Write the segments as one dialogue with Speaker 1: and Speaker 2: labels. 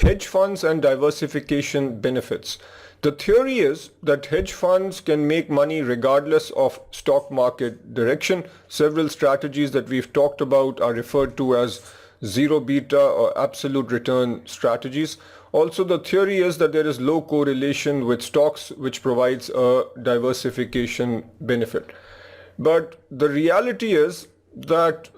Speaker 1: hedge funds and diversification benefits. The theory is that hedge funds can make money regardless of stock market direction. Several strategies that we've talked about are referred to as zero beta or absolute return strategies. Also, the theory is that there is low correlation with stocks, which provides a diversification benefit. But the reality is that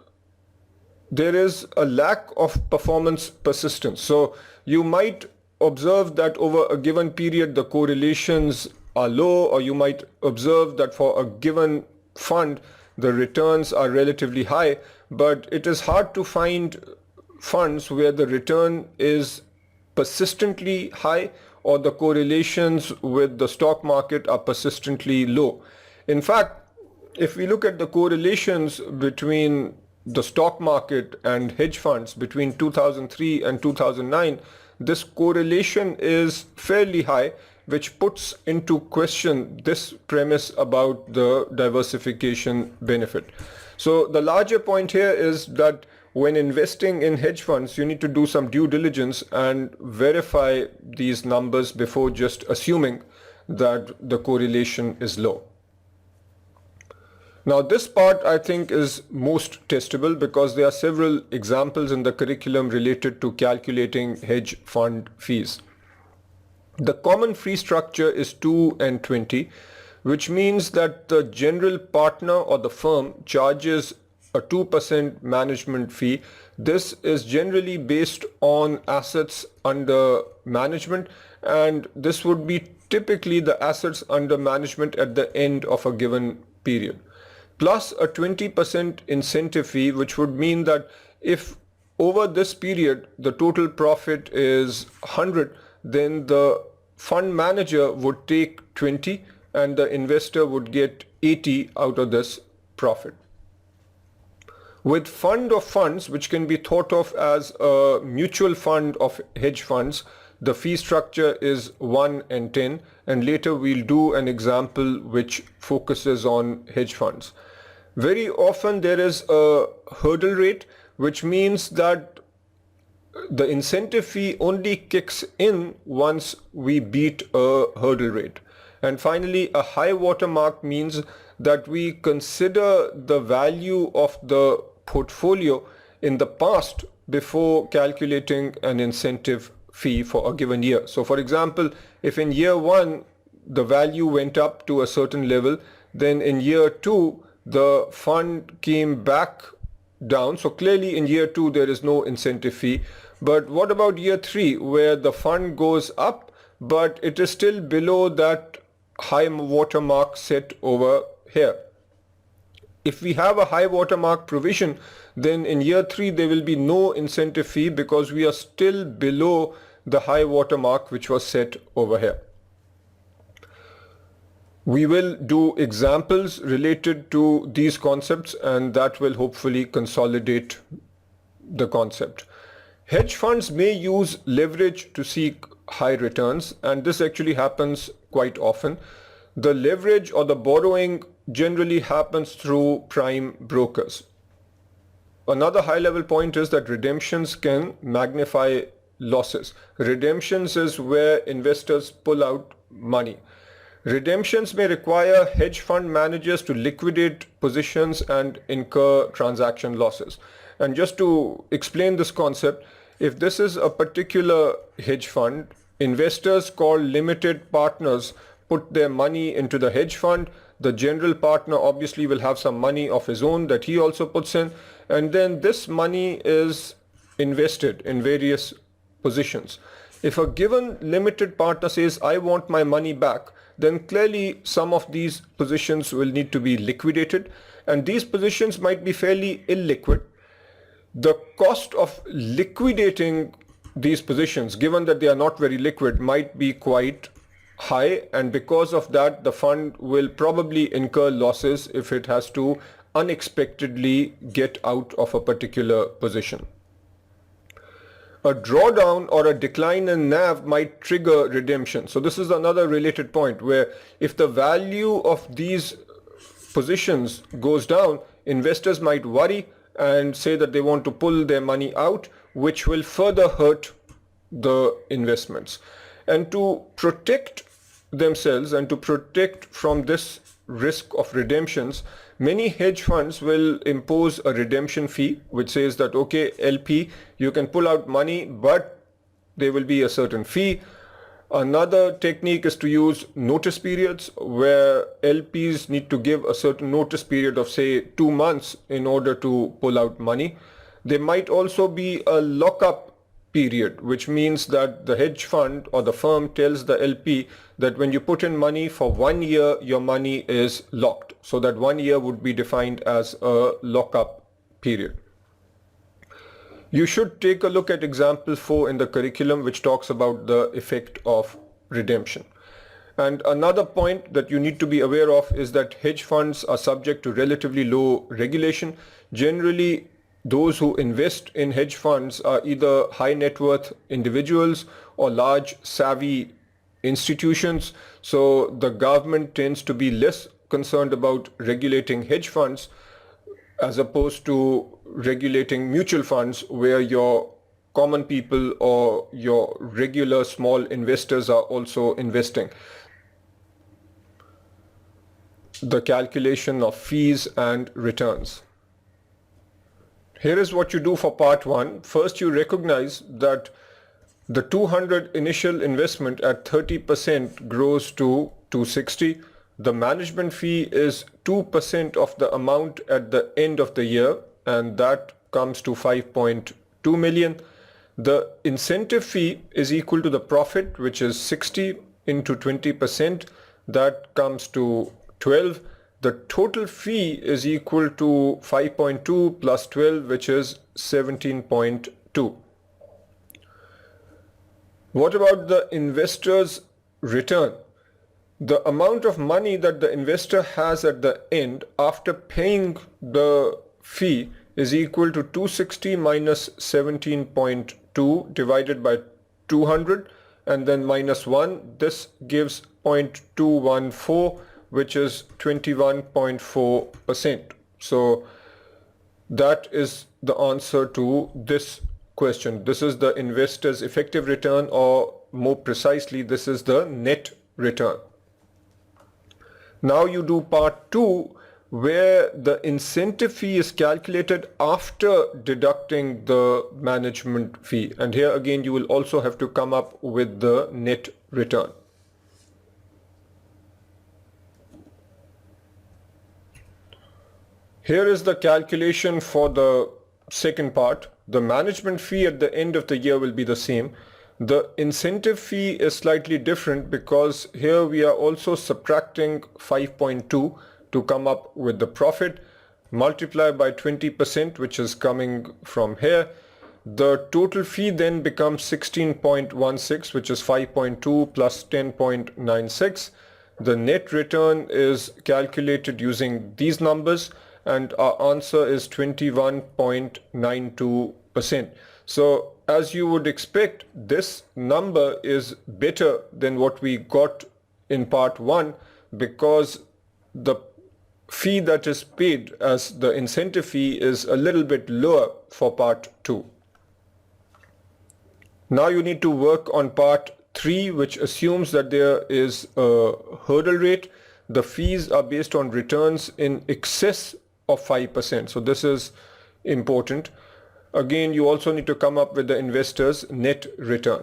Speaker 1: there is a lack of performance persistence. So you might observe that over a given period the correlations are low, or you might observe that for a given fund the returns are relatively high, but it is hard to find funds where the return is persistently high or the correlations with the stock market are persistently low. In fact, if we look at the correlations between the stock market and hedge funds between 2003 and 2009, this correlation is fairly high, which puts into question this premise about the diversification benefit. So the larger point here is that when investing in hedge funds, you need to do some due diligence and verify these numbers before just assuming that the correlation is low. Now this part I think is most testable because there are several examples in the curriculum related to calculating hedge fund fees. The common fee structure is 2 and 20, which means that the general partner or the firm charges a 2% management fee. This is generally based on assets under management, and this would be typically the assets under management at the end of a given period, plus a 20% incentive fee, which would mean that if over this period the total profit is 100, then the fund manager would take 20 and the investor would get 80 out of this profit. With fund of funds, which can be thought of as a mutual fund of hedge funds, the fee structure is 1 and 10, and later we'll do an example which focuses on hedge funds. Very often there is a hurdle rate, which means that the incentive fee only kicks in once we beat a hurdle rate. And finally, a high watermark means that we consider the value of the portfolio in the past before calculating an incentive fee for a given year. So for example, if in year 1 the value went up to a certain level, then in year 2 the fund came back down. So clearly in year 2 there is no incentive fee. But what about year 3, where the fund goes up but it is still below that high watermark set over here? If we have a high watermark provision, then in year 3 there will be no incentive fee because we are still below the high watermark which was set over here. We will do examples related to these concepts, and that will hopefully consolidate the concept. Hedge funds may use leverage to seek high returns, and this actually happens quite often. The leverage or the borrowing generally happens through prime brokers. Another high-level point is that redemptions can magnify losses. Redemptions is where investors pull out money. Redemptions may require hedge fund managers to liquidate positions and incur transaction losses. And just to explain this concept, if this is a particular hedge fund, investors called limited partners put their money into the hedge fund. The general partner obviously will have some money of his own that he also puts in, and then this money is invested in various positions. If a given limited partner says, I want my money back, then clearly some of these positions will need to be liquidated, and these positions might be fairly illiquid. The cost of liquidating these positions, given that they are not very liquid, might be quite high, and because of that the fund will probably incur losses if it has to unexpectedly get out of a particular position. A drawdown or a decline in NAV might trigger redemption. So this is another related point where if the value of these positions goes down, investors might worry and say that they want to pull their money out, which will further hurt the investments. And to protect themselves and to protect from this risk of redemptions, many hedge funds will impose a redemption fee which says that, okay, LP, you can pull out money, but there will be a certain fee. Another technique is to use notice periods where LPs need to give a certain notice period of say 2 months in order to pull out money. There might also be a lockup period, which means that the hedge fund or the firm tells the LP that when you put in money for 1 year, your money is locked. So that 1 year would be defined as a lockup period. You should take a look at example 4 in the curriculum, which talks about the effect of redemption. And another point that you need to be aware of is that hedge funds are subject to relatively low regulation. Generally, those who invest in hedge funds are either high net worth individuals or large savvy institutions. So the government tends to be less concerned about regulating hedge funds as opposed to regulating mutual funds where your common people or your regular small investors are also investing. The calculation of fees and returns. Here is what you do for part 1. First, you recognize that the 200 initial investment at 30% grows to 260. The management fee is 2% of the amount at the end of the year, and that comes to 5.2 million. The incentive fee is equal to the profit, which is 60 into 20%. That comes to 12. The total fee is equal to 5.2 plus 12, which is 17.2. What about the investor's return? The amount of money that the investor has at the end after paying the fee is equal to 260 minus 17.2 divided by 200 and then minus 1. This gives 0.214, which is 21.4%. So that is the answer to this question. This is the investor's effective return, or more precisely, this is the net return. Now you do part 2, where the incentive fee is calculated after deducting the management fee. And here again, you will also have to come up with the net return. Here is the calculation for the second part. The management fee at the end of the year will be the same. The incentive fee is slightly different because here we are also subtracting 5.2 to come up with the profit, multiply by 20%, which is coming from here. The total fee then becomes 16.16, which is 5.2 plus 10.96. The net return is calculated using these numbers, and our answer is 21.92%. So as you would expect, this number is better than what we got in part 1 because the fee that is paid as the incentive fee is a little bit lower for part 2. Now you need to work on part 3, which assumes that there is a hurdle rate. The fees are based on returns in excess of 5%. So this is important. Again, you also need to come up with the investor's net return.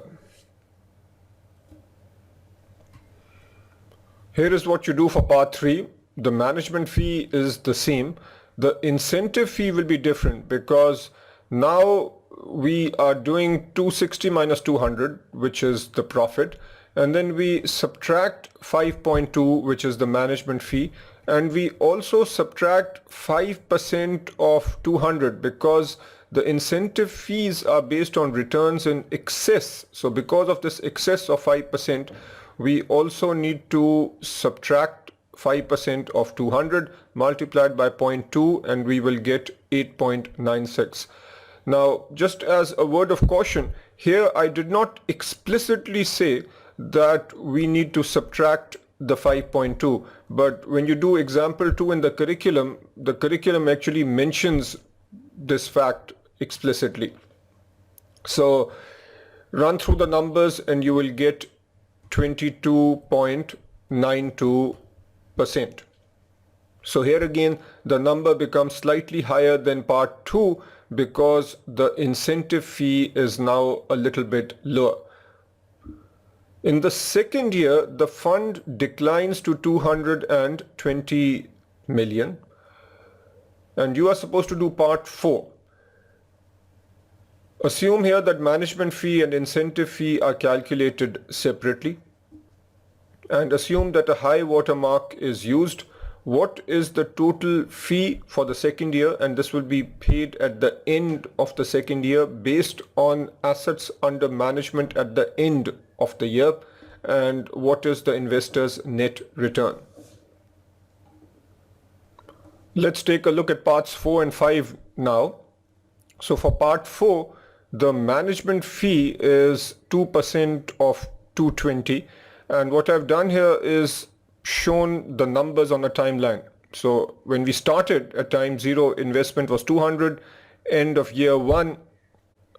Speaker 1: Here is what you do for part 3. The management fee is the same. The incentive fee will be different because now we are doing 260 minus 200, which is the profit, and then we subtract 5.2, which is the management fee, and we also subtract 5% of 200 because the incentive fees are based on returns in excess. So because of this excess of 5%, we also need to subtract 5% of 200 multiplied by 0.2, and we will get 8.96. Now, just as a word of caution, here I did not explicitly say that we need to subtract the 5.2, but when you do example 2 in the curriculum actually mentions this fact explicitly. So Run through the numbers and you will get 22.92%. So here again the number becomes slightly higher than part 2 because the incentive fee is now a little bit lower. In the second year, the fund declines to 220 million and you are supposed to do part 4. Assume here that management fee and incentive fee are calculated separately and assume that a high water mark is used. What is the total fee for the second year? And this will be paid at the end of the second year based on assets under management at the end of the year. And what is the investor's net return? Let's take a look at parts 4 and 5 now. So for part 4, the management fee is 2% of 220. And what I've done here is shown the numbers on a timeline. So when we started at time 0, investment was 200, end of year 1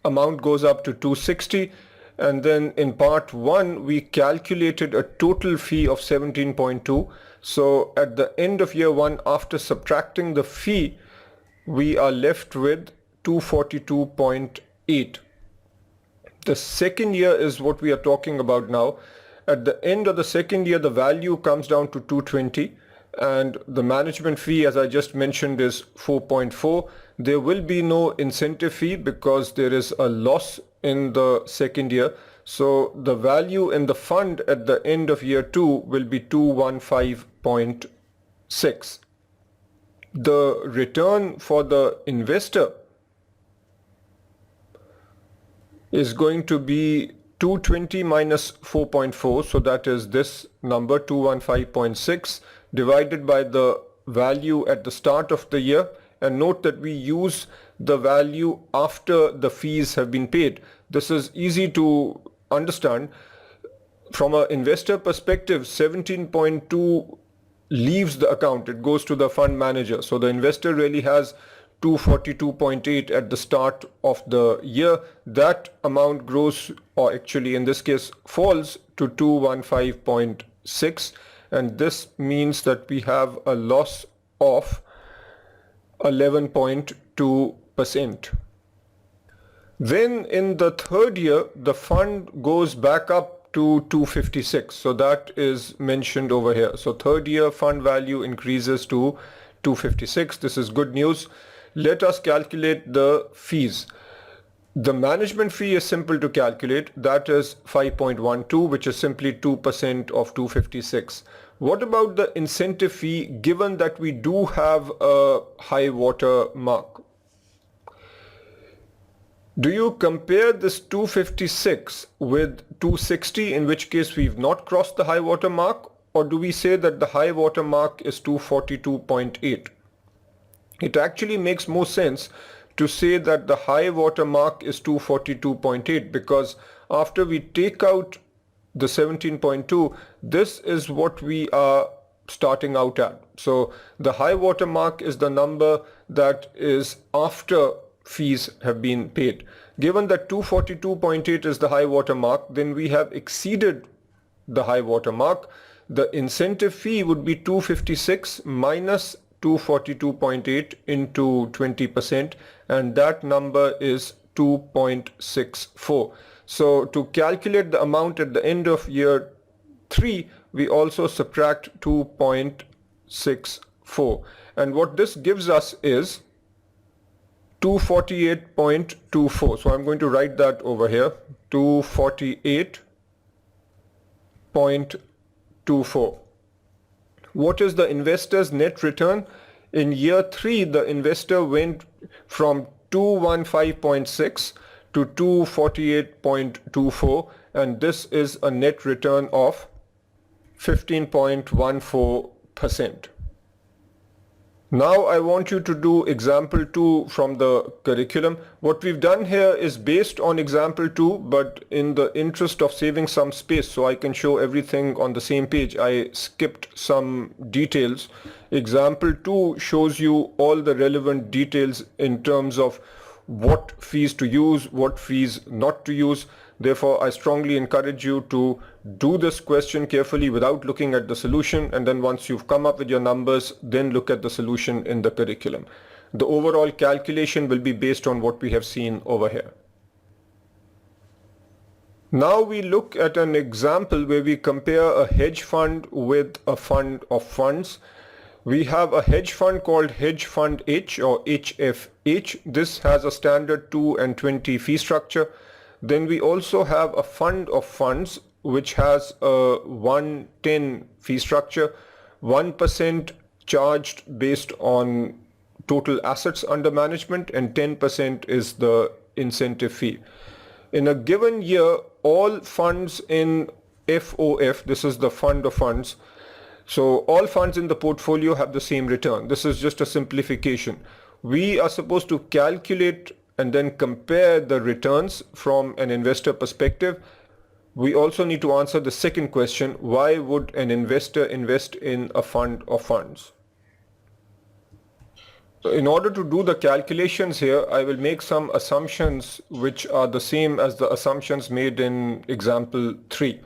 Speaker 1: amount goes up to 260, and then in part 1 we calculated a total fee of 17.2. So at the end of year 1, after subtracting the fee, we are left with 242.8. The second year is what we are talking about now. At the end of the second year, the value comes down to 220 and the management fee, as I just mentioned, is 4.4. There will be no incentive fee because there is a loss in the second year. So the value in the fund at the end of year 2 will be 215.6. The return for the investor is going to be 220 minus 4.4, so that is this number 215.6 divided by the value at the start of the year, and note that we use the value after the fees have been paid. This is easy to understand. From an investor perspective, 17.2 leaves the account, it goes to the fund manager. So the investor really has 242.8 at the start of the year. That amount grows, or actually in this case falls, to 215.6, and this means that we have a loss of 11.2%. Then in the third year, the fund goes back up to 256. So that is mentioned over here. So third year fund value increases to 256. This is good news. Let us calculate the fees. The management fee is simple to calculate. That is 5.12, which is simply 2% of 256. What about the incentive fee, given that we do have a high water mark? Do you compare this 256 with 260, in which case we've not crossed the high water mark, or do we say that the high water mark is 242.8? It actually makes more sense to say that the high water mark is 242.8 because after we take out the 17.2, this is what we are starting out at. So the high water mark is the number that is after fees have been paid. Given that 242.8 is the high water mark, then we have exceeded the high water mark. The incentive fee would be 256 minus 242.8 into 20%, and that number is 2.64. So to calculate the amount at the end of year 3, we also subtract 2.64, and what this gives us is 248.24. So I'm going to write that over here, 248.24. What is the investor's net return? In year 3, the investor went from 215.6 to 248.24, and this is a net return of 15.14%. Now I want you to do example 2 from the curriculum. What we've done here is based on example 2, but in the interest of saving some space so I can show everything on the same page, I skipped some details. Example 2 shows you all the relevant details in terms of what fees to use, what fees not to use. Therefore, I strongly encourage you to do this question carefully without looking at the solution, and then once you've come up with your numbers, then look at the solution in the curriculum. The overall calculation will be based on what we have seen over here. Now we look at an example where we compare a hedge fund with a fund of funds. We have a hedge fund called Hedge Fund H or HFH. This has a standard 2 and 20 fee structure. Then we also have a fund of funds which has a 110 fee structure, 1% charged based on total assets under management, and 10% is the incentive fee. In a given year, all funds in FOF, this is the fund of funds, so all funds in the portfolio have the same return. This is just a simplification. We are supposed to calculate and then compare the returns from an investor perspective. We also need to answer the second question: why would an investor invest in a fund of funds? So in order to do the calculations here, I will make some assumptions which are the same as the assumptions made in example 3.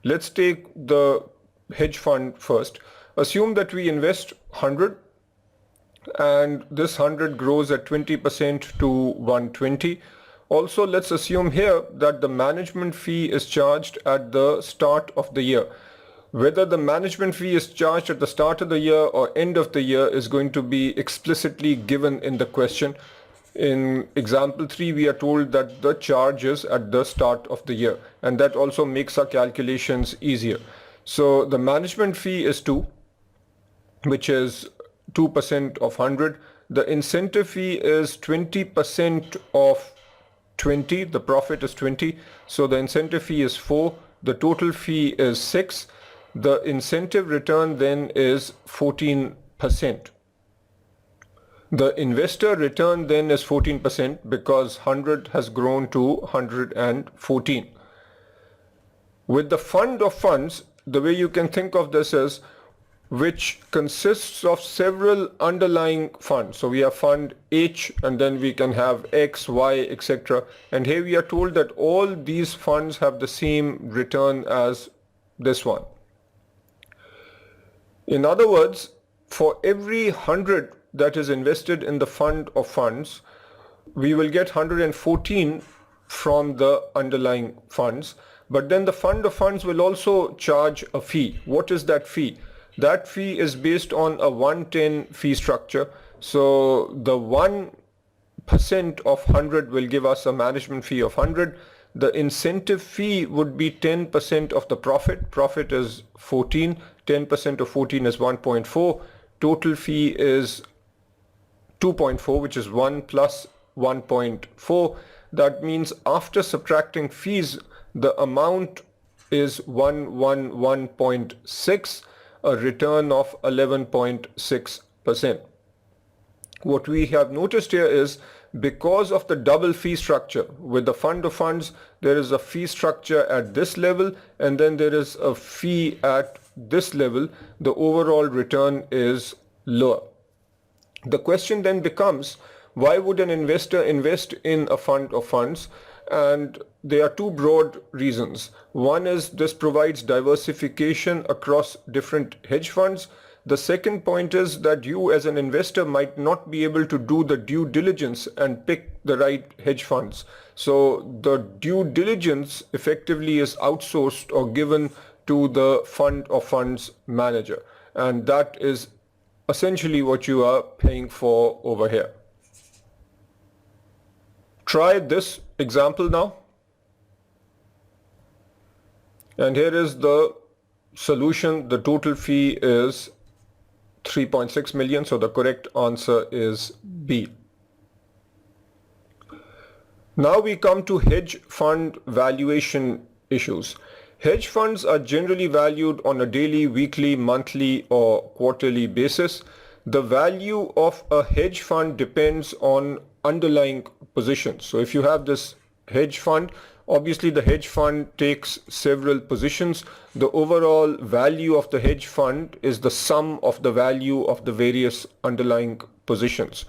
Speaker 1: Let's take the hedge fund first. Assume that we invest 100 and this 100 grows at 20% to 120. Also, let's assume here that the management fee is charged at the start of the year. Whether the management fee is charged at the start of the year or end of the year is going to be explicitly given in the question. In example 3, we are told that the charge is at the start of the year, and that also makes our calculations easier. So the management fee is 2, which is 2% of 100. The incentive fee is 20% of 20. The profit is 20. So the incentive fee is 4. The total fee is 6. The incentive return then is 14%. The investor return then is 14% because 100 has grown to 114. With the fund of funds, the way you can think of this is which consists of several underlying funds. So we have fund H, and then we can have X, Y, etc. And here we are told that all these funds have the same return as this one. In other words, for every 100 that is invested in the fund of funds, we will get 114 from the underlying funds. But then the fund of funds will also charge a fee. What is that fee? That fee is based on a 110 fee structure. So the 1% of 100 will give us a management fee of 100. The incentive fee would be 10% of the profit. Profit is 14. 10% of 14 is 1.4. Total fee is 2.4, which is 1 plus 1.4. That means after subtracting fees, the amount is 111.6, a return of 11.6%. What we have noticed here is because of the double fee structure with the fund of funds, there is a fee structure at this level and then there is a fee at this level. The overall return is lower. The question then becomes, why would an investor invest in a fund of funds? And there are two broad reasons. One is this provides diversification across different hedge funds. The second point is that you as an investor might not be able to do the due diligence and pick the right hedge funds. So the due diligence effectively is outsourced or given to the fund of funds manager. And that is essentially what you are paying for over here. Try this example now. And here is the solution. The total fee is 3.6 million. So the correct answer is B. Now we come to hedge fund valuation issues. Hedge funds are generally valued on a daily, weekly, monthly or quarterly basis. The value of a hedge fund depends on underlying positions. So if you have this hedge fund, obviously the hedge fund takes several positions. The overall value of the hedge fund is the sum of the value of the various underlying positions.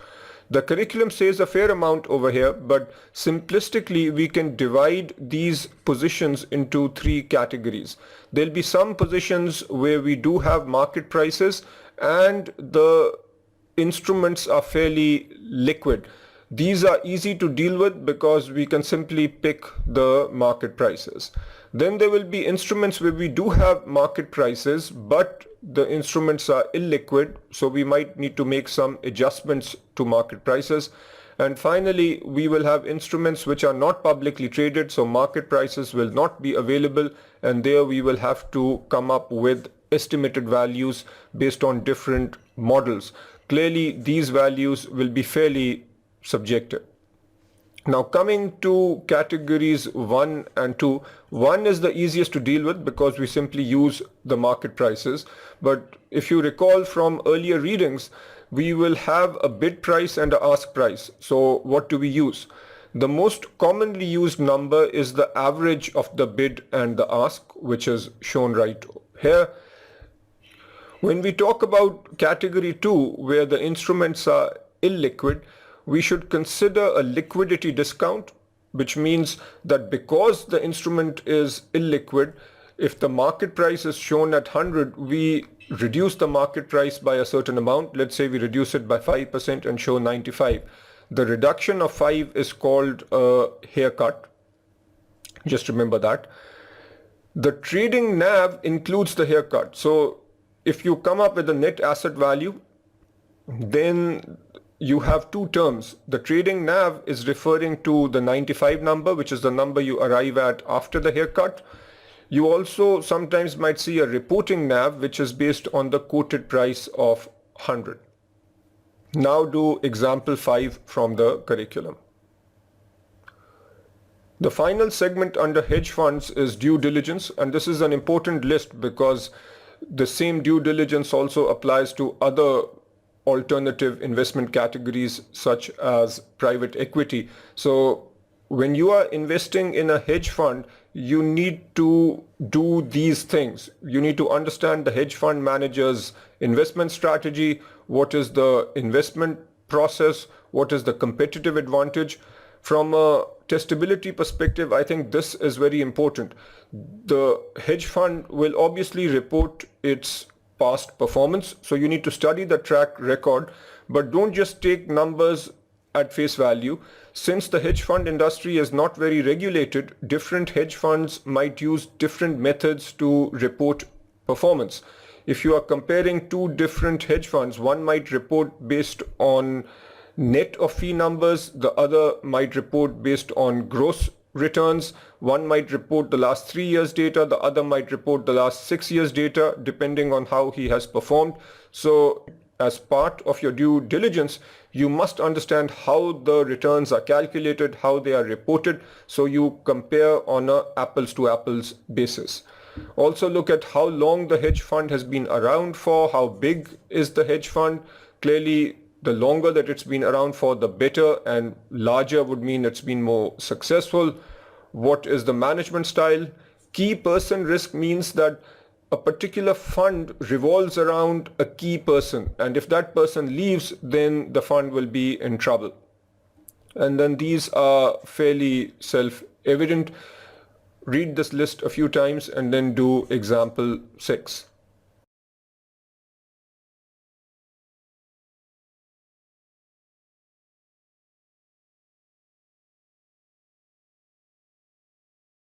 Speaker 1: The curriculum says a fair amount over here, but simplistically we can divide these positions into three categories. There'll be some positions where we do have market prices and the instruments are fairly liquid. These are easy to deal with because we can simply pick the market prices. Then there will be instruments where we do have market prices, but the instruments are illiquid, so we might need to make some adjustments to market prices. And finally, we will have instruments which are not publicly traded, so market prices will not be available, and there we will have to come up with estimated values based on different models. Clearly, these values will be fairly subjective. Now coming to categories 1 and 2, 1 is the easiest to deal with because we simply use the market prices. But if you recall from earlier readings, we will have a bid price and an ask price. So what do we use? The most commonly used number is the average of the bid and the ask, which is shown right here. When we talk about category 2, where the instruments are illiquid, we should consider a liquidity discount, which means that because the instrument is illiquid, if the market price is shown at 100, we reduce the market price by a certain amount. Let's say we reduce it by 5% and show 95. The reduction of 5 is called a haircut. Just remember that. The trading NAV includes the haircut. So if you come up with a net asset value, then you have two terms. The trading NAV is referring to the 95 number, which is the number you arrive at after the haircut. You also sometimes might see a reporting NAV, which is based on the quoted price of 100. Now do example 5 from the curriculum. The final segment under hedge funds is due diligence, and this is an important list because the same due diligence also applies to other alternative investment categories such as private equity. So when you are investing in a hedge fund, you need to do these things. You need to understand the hedge fund manager's investment strategy, what is the investment process, what is the competitive advantage. From a testability perspective, I think this is very important. The hedge fund will obviously report its past performance, so you need to study the track record, but don't just take numbers at face value. Since the hedge fund industry is not very regulated, different hedge funds might use different methods to report performance. If you are comparing two different hedge funds, one might report based on net of fee numbers, the other might report based on gross returns. One might report the last 3 years data, the other might report the last 6 years data, depending on how he has performed. So as part of your due diligence, you must understand how the returns are calculated, how they are reported, so you compare on a apples to apples basis. Also look at how long the hedge fund has been around for, how big is the hedge fund. Clearly, the longer that it's been around for, the better, and larger would mean it's been more successful. What is the management style? Key person risk means that a particular fund revolves around a key person, and if that person leaves, then the fund will be in trouble. And then these are fairly self-evident. Read this list a few times and then do example 6.